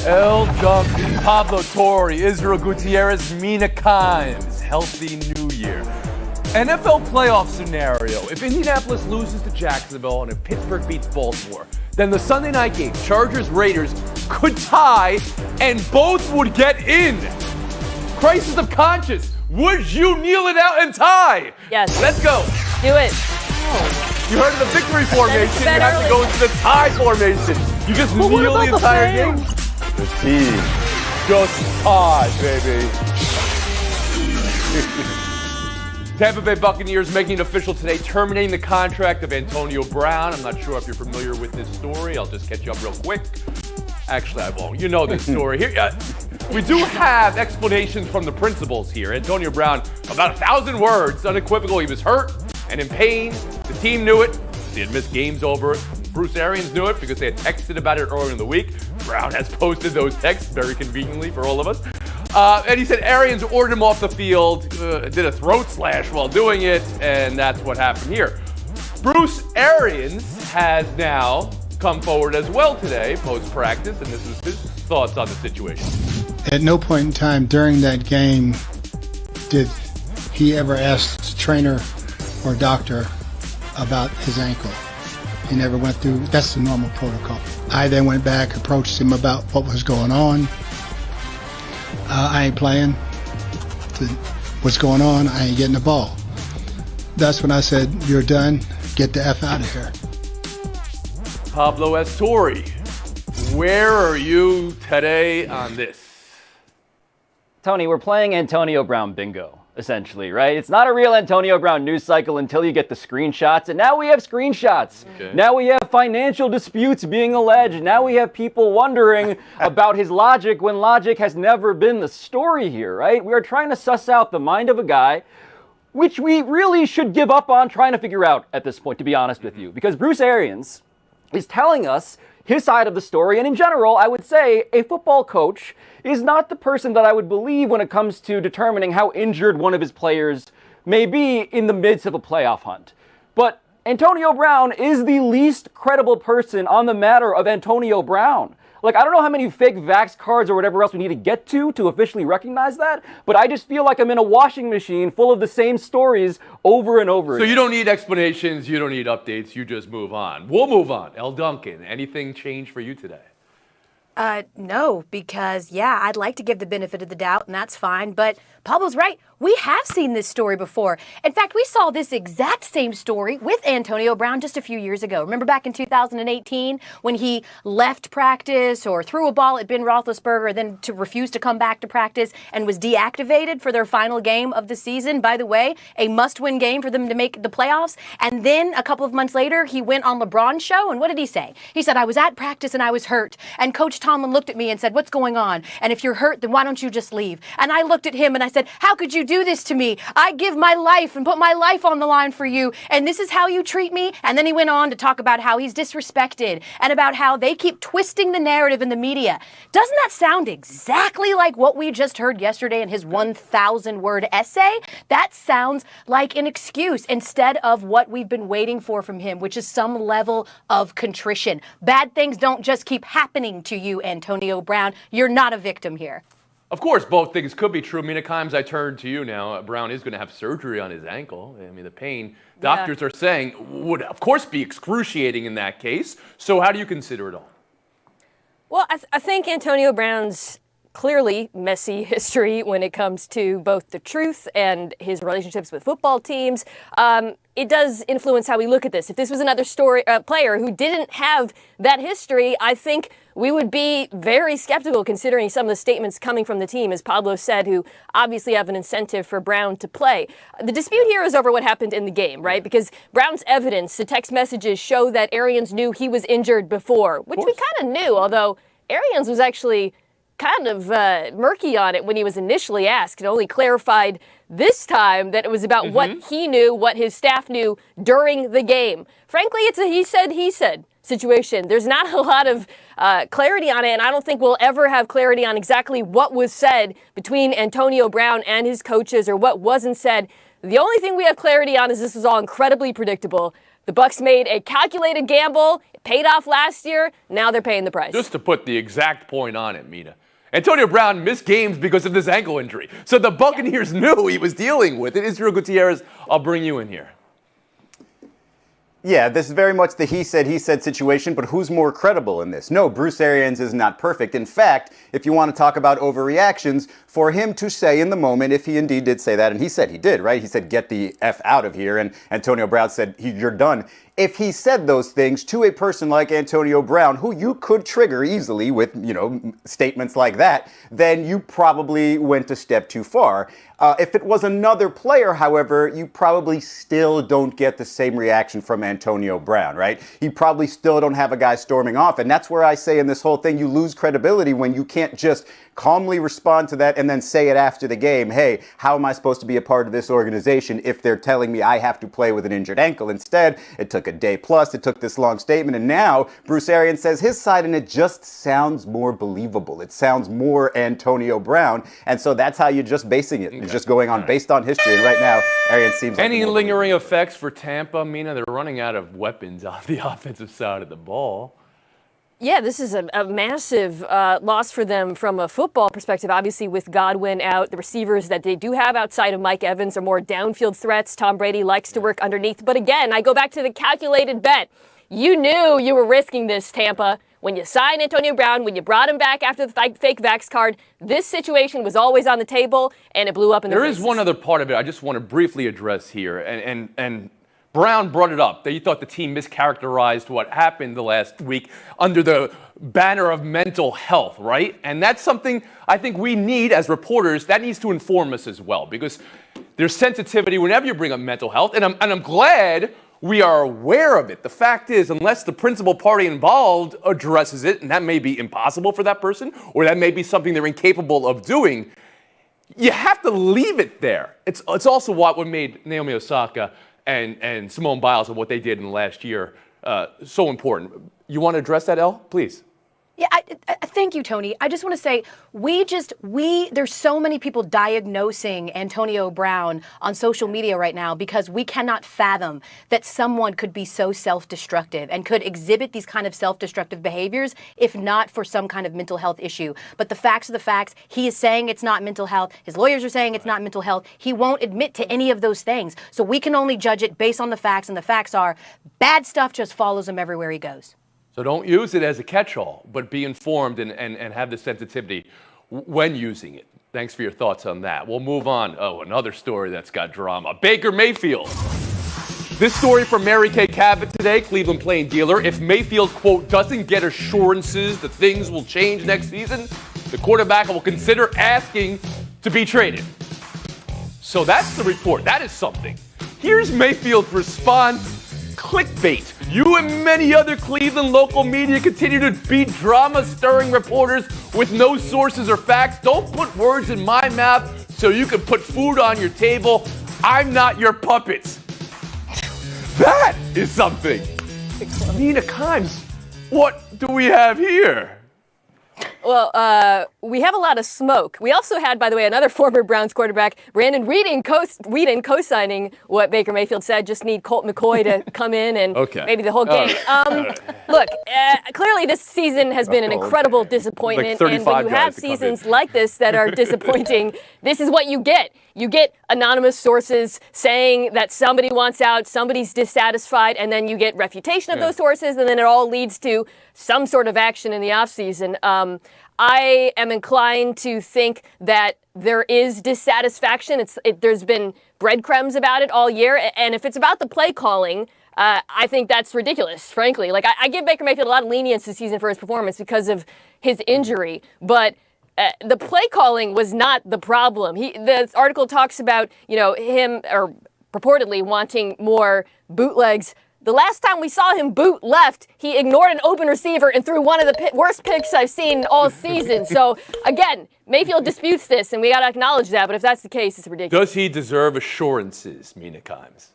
El Junkie, Pablo Torre, Israel Gutierrez, Mina Kimes. Healthy New Year. NFL playoff scenario. If Indianapolis loses to Jacksonville and if Pittsburgh beats Baltimore, then the Sunday night game, Chargers-Raiders, could tie and both would get in. Crisis of conscience. Would you kneel it out and tie? Yes. Let's go. Do it. You heard of the victory formation. You have to go into the tie formation. You just kneel the entire game. The team. Just tie, baby. Tampa Bay Buccaneers making it official today, terminating the contract of Antonio Brown. I'm not sure if you're familiar with this story. I'll just catch you up real quick. Actually, I won't. You know this story. Here, we do have explanations from the principals here. Antonio Brown, about 1,000 words, unequivocal. He was hurt and in pain. The team knew it. They had missed games over it. Bruce Arians knew it because they had texted about it earlier in the week. Brown has posted those texts very conveniently for all of us. And he said Arians ordered him off the field, did a throat slash while doing it, and that's what happened here. Bruce Arians has now come forward as well today, post-practice, and this is his thoughts on the situation. At no point in time during that game did he ever ask the trainer or doctor about his ankle. He never went through, that's the normal protocol. I then went back, approached him about what was going on. I ain't playing. What's going on? I ain't getting the ball. That's when I said, you're done, get the F out of here. Pablo Torre, where are you today on this? Tony, we're playing Antonio Brown bingo, essentially, right? It's not a real Antonio Brown news cycle until you get the screenshots, and now we have screenshots. Okay. Now we have financial disputes being alleged. Now we have people wondering about his logic when logic has never been the story here, right? We are trying to suss out the mind of a guy, which we really should give up on trying to figure out at this point, to be honest with you, because Bruce Arians is telling us his side of the story, and in general, I would say a football coach is not the person that I would believe when it comes to determining how injured one of his players may be in the midst of a playoff hunt. But Antonio Brown is the least credible person on the matter of Antonio Brown. Like, I don't know how many fake vax cards or whatever else we need to get to officially recognize that, but I just feel like I'm in a washing machine full of the same stories over and over again. So you don't need explanations, you don't need updates, you just move on. We'll move on. El Duncan, anything change for you today? No, because, I'd like to give the benefit of the doubt, and that's fine. But Pablo's right. We have seen this story before. In fact, we saw this exact same story with Antonio Brown just a few years ago. Remember back in 2018 when he left practice or threw a ball at Ben Roethlisberger, then to refuse to come back to practice and was deactivated for their final game of the season? By the way, a must-win game for them to make the playoffs. And then a couple of months later, he went on LeBron's show, and what did he say? He said, I was at practice and I was hurt. And Coach Tomlin looked at me and said, what's going on? And if you're hurt, then why don't you just leave? And I looked at him and I said, how could you do this to me? I give my life and put my life on the line for you, and this is how you treat me? And then he went on to talk about how he's disrespected and about how they keep twisting the narrative in the media. Doesn't that sound exactly like what we just heard yesterday in his 1,000-word essay? That sounds like an excuse instead of what we've been waiting for from him, which is some level of contrition. Bad things don't just keep happening to you, Antonio Brown. You're not a victim here. Of course, both things could be true. Mina Kimes, I turn to you now. Brown is going to have surgery on his ankle. I mean, the pain, doctors are saying, would, of course, be excruciating in that case. So how do you consider it all? Well, I think Antonio Brown's clearly messy history when it comes to both the truth and his relationships with football teams. It does influence how we look at this. If this was another player who didn't have that history, I think we would be very skeptical considering some of the statements coming from the team, as Pablo said, who obviously have an incentive for Brown to play. The dispute here is over what happened in the game, right? Because Brown's evidence, the text messages show that Arians knew he was injured before, which we kind of knew, although Arians was actually kind of murky on it when he was initially asked, and only clarified this time that it was about what he knew, what his staff knew during the game. Frankly, it's a he said situation. There's not a lot of clarity on it, and I don't think we'll ever have clarity on exactly what was said between Antonio Brown and his coaches or what wasn't said. The only thing we have clarity on is this is all incredibly predictable. The Bucs made a calculated gamble. It paid off last year. Now they're paying the price. Just to put the exact point on it, Mina, Antonio Brown missed games because of this ankle injury. So the Buccaneers knew he was dealing with it. Israel Gutierrez, I'll bring you in here. Yeah, this is very much the he said situation, but who's more credible in this? No, Bruce Arians is not perfect. In fact, if you want to talk about overreactions, for him to say in the moment, if he indeed did say that, and he said he did, right? He said, get the F out of here, and Antonio Brown said, you're done. If he said those things to a person like Antonio Brown, who you could trigger easily with, statements like that, then you probably went a step too far. If it was another player, however, you probably still don't get the same reaction from Antonio Brown, right? You probably still don't have a guy storming off. And that's where I say in this whole thing, you lose credibility when you can't just calmly respond to that and then say it after the game. Hey, how am I supposed to be a part of this organization if they're telling me I have to play with an injured ankle? Instead, it took a day plus, it took this long statement, and now Bruce Arians says his side, and it just sounds more believable. It sounds more Antonio Brown, and so that's how you're just basing it. It's just going on based on history, and right now, Arians seems like any lingering effects for Tampa, Mina? They're running out of weapons on the offensive side of the ball. Yeah, this is a massive loss for them from a football perspective. Obviously, with Godwin out, the receivers that they do have outside of Mike Evans are more downfield threats. Tom Brady likes to work underneath. But again, I go back to the calculated bet. You knew you were risking this, Tampa. When you signed Antonio Brown, when you brought him back after the fake Vax card, this situation was always on the table, and it blew up in their faces. There is one other part of it I just want to briefly address here, and Brown brought it up that he thought the team mischaracterized what happened the last week under the banner of mental health, right? And that's something I think we need as reporters. That needs to inform us as well, because there's sensitivity whenever you bring up mental health, and I'm glad we are aware of it. The fact is, unless the principal party involved addresses it, and that may be impossible for that person, or that may be something they're incapable of doing, you have to leave it there. It's also what made Naomi Osaka and Simone Biles and what they did in the last year so important. You want to address that, Elle? Please. Yeah, thank you, Tony. I just want to say, there's so many people diagnosing Antonio Brown on social media right now because we cannot fathom that someone could be so self-destructive and could exhibit these kind of self-destructive behaviors if not for some kind of mental health issue. But the facts are the facts. He is saying it's not mental health. His lawyers are saying it's not mental health. He won't admit to any of those things. So we can only judge it based on the facts, and the facts are bad stuff just follows him everywhere he goes. So don't use it as a catch-all, but be informed and have the sensitivity when using it. Thanks for your thoughts on that. We'll move on. Oh, another story that's got drama. Baker Mayfield. This story from Mary Kay Cabot today, Cleveland Plain Dealer. If Mayfield, quote, doesn't get assurances that things will change next season, the quarterback will consider asking to be traded. So that's the report. That is something. Here's Mayfield's response. Clickbait. You and many other Cleveland local media continue to beat drama-stirring reporters with no sources or facts. Don't put words in my mouth so you can put food on your table. I'm not your puppets. That is something. Nina Kimes, what do we have here? Well, we have a lot of smoke. We also had, by the way, another former Browns quarterback, Brandon Weeden, co-signing what Baker Mayfield said. Just need Colt McCoy to come in and maybe the whole game. Look, clearly this season has been an incredible disappointment. Like and when you have seasons like this that are disappointing, this is what you get. You get anonymous sources saying that somebody wants out, somebody's dissatisfied, and then you get refutation of those sources, and then it all leads to some sort of action in the offseason. I am inclined to think that there is dissatisfaction. There's been breadcrumbs about it all year, and if it's about the play calling, I think that's ridiculous, frankly. Like, I give Baker Mayfield a lot of lenience this season for his performance because of his injury, but the play calling was not the problem. The article talks about, him or purportedly wanting more bootlegs. The last time we saw him boot left, he ignored an open receiver and threw one of the worst picks I've seen all season. So, again, Mayfield disputes this, and we got to acknowledge that. But if that's the case, it's ridiculous. Does he deserve assurances, Mina Kimes?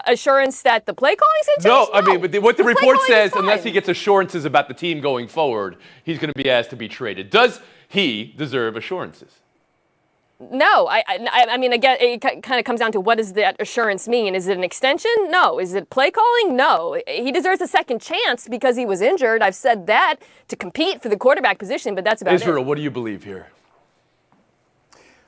Assurance that the play calling situation? No, I mean, but what the report says, unless he gets assurances about the team going forward, he's going to be asked to be traded. Does he deserve assurances? No, I mean, again, it kind of comes down to what does that assurance mean? Is it an extension? No. Is it play calling? No. He deserves a second chance because he was injured. I've said that to compete for the quarterback position, but that's about Israel, it. what do you believe here?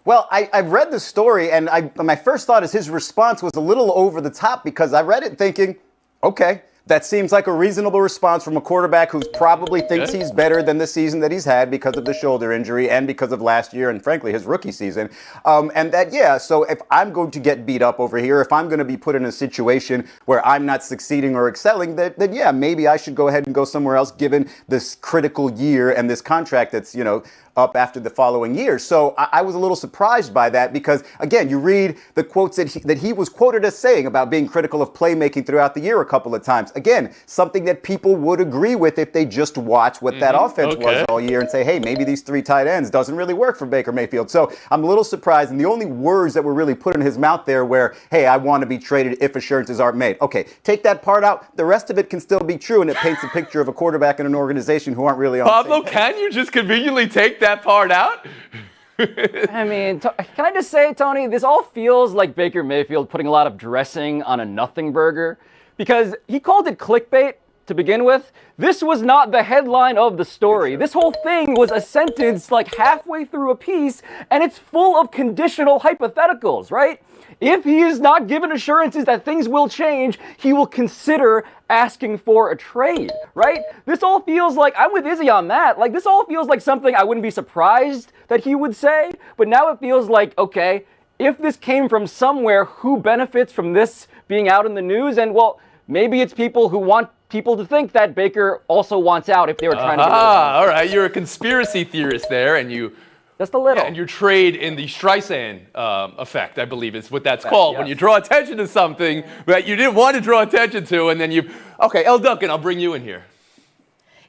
Well, I've read the story, and my first thought is his response was a little over the top because I read it thinking, okay, that seems like a reasonable response from a quarterback who probably thinks he's better than the season that he's had because of the shoulder injury and because of last year and, frankly, his rookie season. And that, yeah, so if I'm going to get beat up over here, if I'm going to be put in a situation where I'm not succeeding or excelling, then yeah, maybe I should go ahead and go somewhere else given this critical year and this contract that's, up after the following year. So I was a little surprised by that because, again, you read the quotes that he was quoted as saying about being critical of playmaking throughout the year a couple of times. Again, something that people would agree with if they just watch what that offense was all year and say, hey, maybe these three tight ends doesn't really work for Baker Mayfield. So I'm a little surprised. And the only words that were really put in his mouth there were, hey, I want to be traded if assurances aren't made. Okay, take that part out. The rest of it can still be true, and it paints a picture of a quarterback in an organization who aren't really on Pablo, can you just conveniently take that part out? I mean, can I just say, Tony, this all feels like Baker Mayfield putting a lot of dressing on a nothing burger because he called it clickbait to begin with. This was not the headline of the story. This whole thing was a sentence like halfway through a piece, and it's full of conditional hypotheticals, right? If he is not given assurances that things will change, he will consider asking for a trade, right? This all feels like, I'm with Izzy on that, like this all feels like something I wouldn't be surprised that he would say, but now it feels like, okay, if this came from somewhere, who benefits from this being out in the news? And well, maybe it's people who want people to think that Baker also wants out if they were trying to get rid of him. All right, you're a conspiracy theorist there, and you... Just a little. Yeah, and you trade in the Streisand effect, I believe is what that's called. Yes. When you draw attention to something that you didn't want to draw attention to, and then okay, L. Duncan, I'll bring you in here.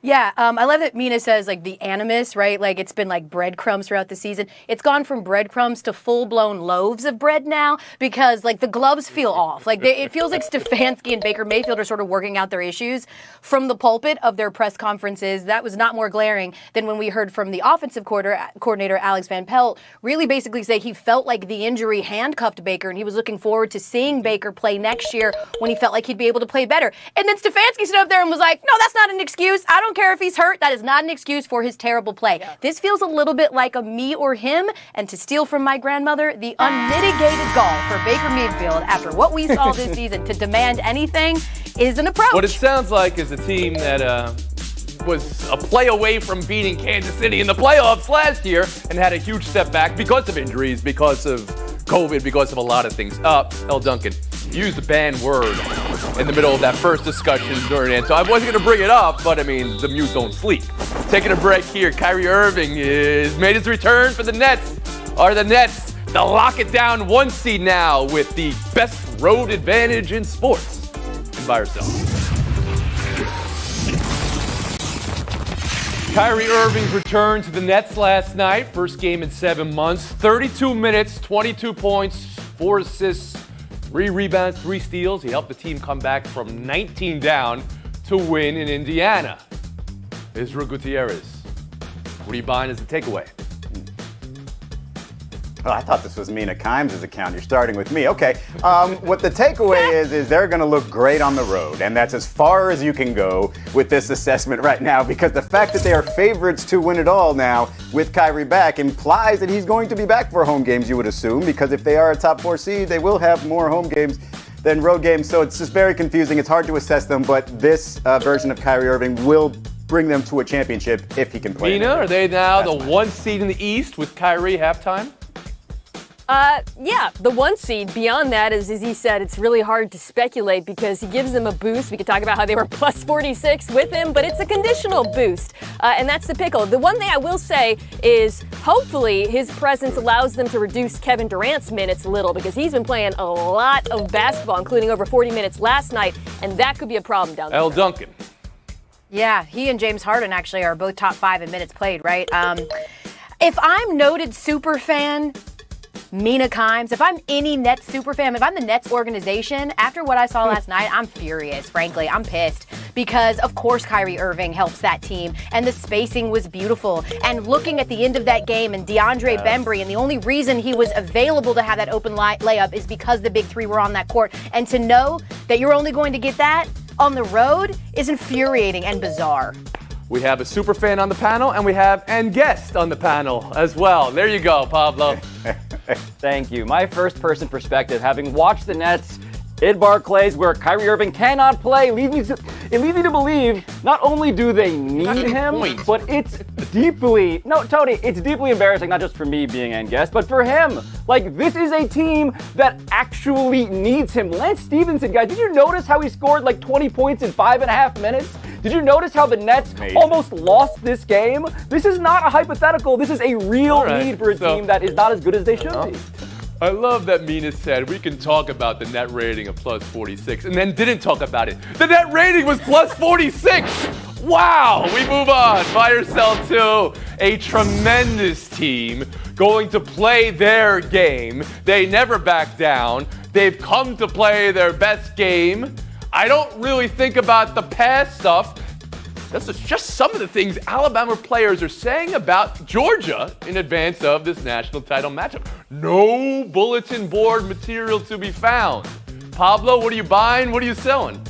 Yeah, I love that Mina says, like, the animus, right? Like, it's been like breadcrumbs throughout the season. It's gone from breadcrumbs to full-blown loaves of bread now because, like, the gloves feel off. Like, it feels like Stefanski and Baker Mayfield are sort of working out their issues from the pulpit of their press conferences. That was not more glaring than when we heard from the offensive coordinator, Alex Van Pelt, really basically say he felt like the injury handcuffed Baker and he was looking forward to seeing Baker play next year when he felt like he'd be able to play better. And then Stefanski stood up there and was like, no, that's not an excuse. I don't care if he's hurt. That is not an excuse for his terrible play. Yeah. This feels a little bit like a me or him, and to steal from my grandmother, the unmitigated gall for Baker Mayfield after what we saw this season to demand anything is an approach. What it sounds like is a team that was a play away from beating Kansas City in the playoffs last year and had a huge step back because of injuries, because of COVID, because of a lot of things. L. Duncan, you used a banned word in the middle of that first discussion during it. So I wasn't going to bring it up, but I mean, the mute don't sleep. Taking a break here. Kyrie Irving has made his return for the Nets. Are the Nets the lock it down 1 seed now with the best road advantage in sports? And by yourself. Kyrie Irving's return to the Nets last night. First game in 7 months. 32 minutes, 22 points, 4 assists, 3 rebounds, 3 steals. He helped the team come back from 19 down to win in Indiana. Israel Gutierrez, what are you buying as a takeaway? Oh, I thought this was Mina Kimes' account. You're starting with me. Okay. What the takeaway is they're going to look great on the road. And that's as far as you can go with this assessment right now, because the fact that they are favorites to win it all now with Kyrie back implies that he's going to be back for home games, you would assume, because if they are a top 4 seed, they will have more home games than road games. So it's just very confusing. It's hard to assess them, but this version of Kyrie Irving will bring them to a championship if he can play. Mina, are they now the 1 seed in the East with Kyrie halftime? Yeah, the 1 seed. Beyond that, as he said, it's really hard to speculate because he gives them a boost. We could talk about how they were plus 46 with him, but it's a conditional boost, and that's the pickle. The one thing I will say is hopefully his presence allows them to reduce Kevin Durant's minutes a little because he's been playing a lot of basketball, including over 40 minutes last night, and that could be a problem down there. L. Duncan. Yeah, he and James Harden actually are both top 5 in minutes played, right? If I'm noted super fan, Mina Kimes, if I'm any Nets super fan, if I'm the Nets organization, after what I saw last night, I'm furious, frankly. I'm pissed because, of course, Kyrie Irving helps that team, and the spacing was beautiful. And looking at the end of that game and DeAndre Bembry, and the only reason he was available to have that open layup is because the big three were on that court. And to know that you're only going to get that on the road is infuriating and bizarre. We have a super fan on the panel, and we have an guest on the panel as well. There you go, Pablo. Thank you. My first-person perspective, having watched the Nets in Barclays where Kyrie Irving cannot play, it leads me to believe not only do they need him, but it's deeply embarrassing, not just for me being an guest, but for him. Like, this is a team that actually needs him. Lance Stevenson, guys, did you notice how he scored like 20 points in 5.5 minutes? Did you notice how the Nets almost lost this game? This is not a hypothetical. This is a real need for a team that is not as good as they should be. I love that Mina said we can talk about the net rating of plus 46 and then didn't talk about it. The net rating was plus 46. Wow. We move on. Fire Cell 2, a tremendous team going to play their game. They never back down. They've come to play their best game. I don't really think about the past stuff. That's just some of the things Alabama players are saying about Georgia in advance of this national title matchup. No bulletin board material to be found. Pablo, what are you buying? What are you selling?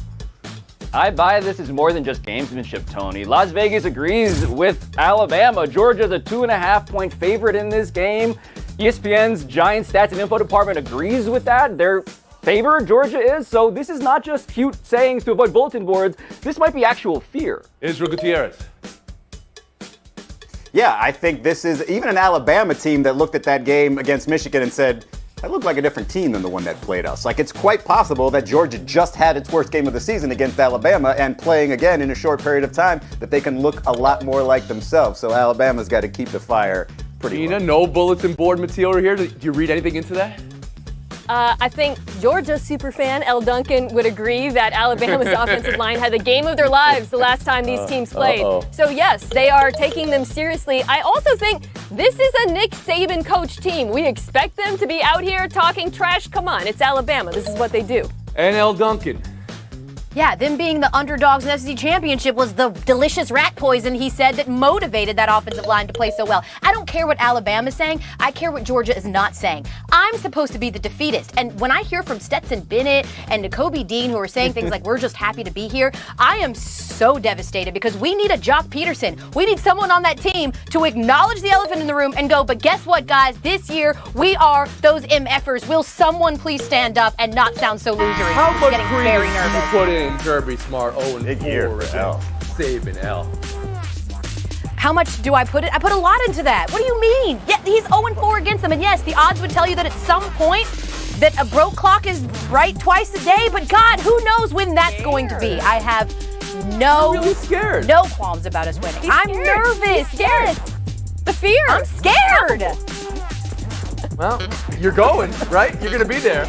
I buy this is more than just gamesmanship, Tony. Las Vegas agrees with Alabama. Georgia's a 2.5-point favorite in this game. ESPN's Giant Stats and Info department agrees with that. They're favor Georgia is, so this is not just cute sayings to avoid bulletin boards. This might be actual fear. Israel Gutierrez. Yeah, I think this is even an Alabama team that looked at that game against Michigan and said, that looked like a different team than the one that played us. Like, it's quite possible that Georgia just had its worst game of the season against Alabama, and playing again in a short period of time, that they can look a lot more like themselves. So Alabama's got to keep the fire pretty Mina, low. no bulletin board material here. Do you read anything into that? I think Georgia superfan El Duncan would agree that Alabama's offensive line had the game of their lives the last time these teams played. So yes, they are taking them seriously. I also think this is a Nick Saban coach team. We expect them to be out here talking trash. Come on, it's Alabama. This is what they do. And El Duncan. Yeah, them being the underdogs in the SEC championship was the delicious rat poison, he said, that motivated that offensive line to play so well. I don't care what Alabama's saying. I care what Georgia is not saying. I'm supposed to be the defeatist. And when I hear from Stetson Bennett and N'Kobe Dean, who are saying things like, we're just happy to be here, I am so devastated because we need a Jock Peterson. We need someone on that team to acknowledge the elephant in the room and go, but guess what, guys? This year, we are those MFers. Will someone please stand up and not sound so losery? How I'm much getting credence very do you nervous. put in Kirby Smart 0-4 Big year for L. Saving L? How much do I put it? I put a lot into that. What do you mean? Yeah, he's 0-4 against them. And yes, the odds would tell you that at some point that a broke clock is right twice a day. But God, who knows when that's going to be? I have no qualms about us winning. I'm nervous. Yes. The fear. I'm scared. Well, you're going, right? You're going to be there.